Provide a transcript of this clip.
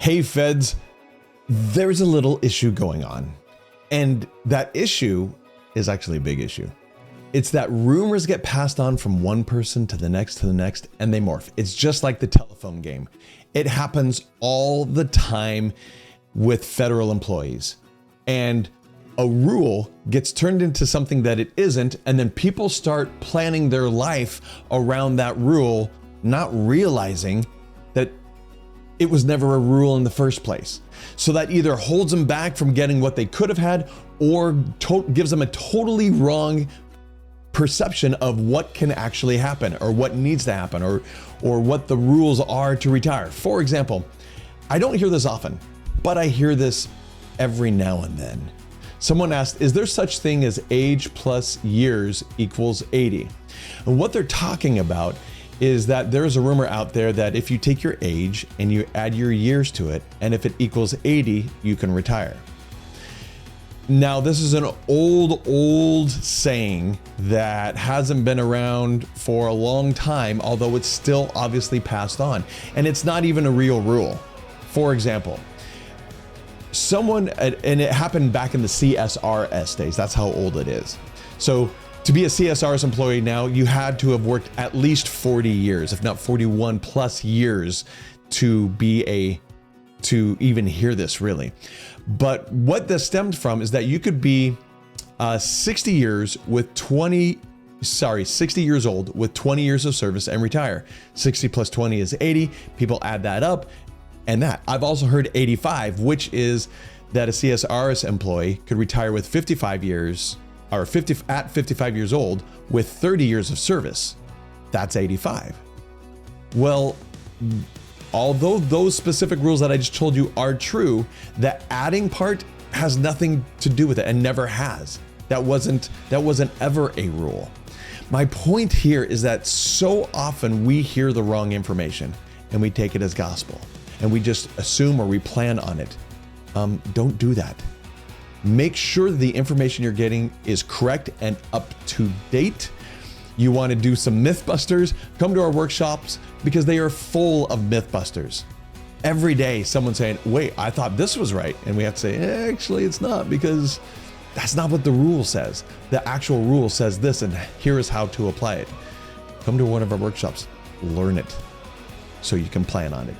Hey feds, there's a little issue going on. And that issue is actually a big issue. It's that rumors get passed on from one person to the next, and they morph. It's just like the telephone game. It happens all the time with federal employees. And a rule gets turned into something that it isn't, and then people start planning their life around that rule, not realizing that it was never a rule in the first place. So that either holds them back from getting what they could have had, or gives them a totally wrong perception of what can actually happen, or what needs to happen, or what the rules are to retire. For example, I don't hear this often, but I hear this every now and then. Someone asked, is there such thing as age plus years equals 80? And what they're talking about is that there's a rumor out there that if you take your age and you add your years to it, and if it equals 80, you can retire. Now, this is an old saying that hasn't been around for a long time, although it's still obviously passed on. And it's not even a real rule. For example, and it happened back in the CSRS days, that's how old it is. So to be a CSRS employee now, you had to have worked at least 40 years, if not 41 plus years to even hear this really. But what this stemmed from is that you could be 60 years old with 20 years of service and retire. 60 plus 20 is 80. People add that up, and that. I've also heard 85, which is that a CSRS employee could retire with 55 years, or at 55 years old with 30 years of service. That's 85. Well, although those specific rules that I just told you are true, the adding part has nothing to do with it and never has. That wasn't ever a rule. My point here is that so often we hear the wrong information and we take it as gospel and we just assume or we plan on it. Don't do that. Make sure the information you're getting is correct and up to date. You want to do some Mythbusters? Come to our workshops because they are full of Mythbusters. Every day someone's saying, wait, I thought this was right. And we have to say, actually it's not, because that's not what the rule says. The actual rule says this, and here is how to apply it. Come to one of our workshops, learn it so you can plan on it.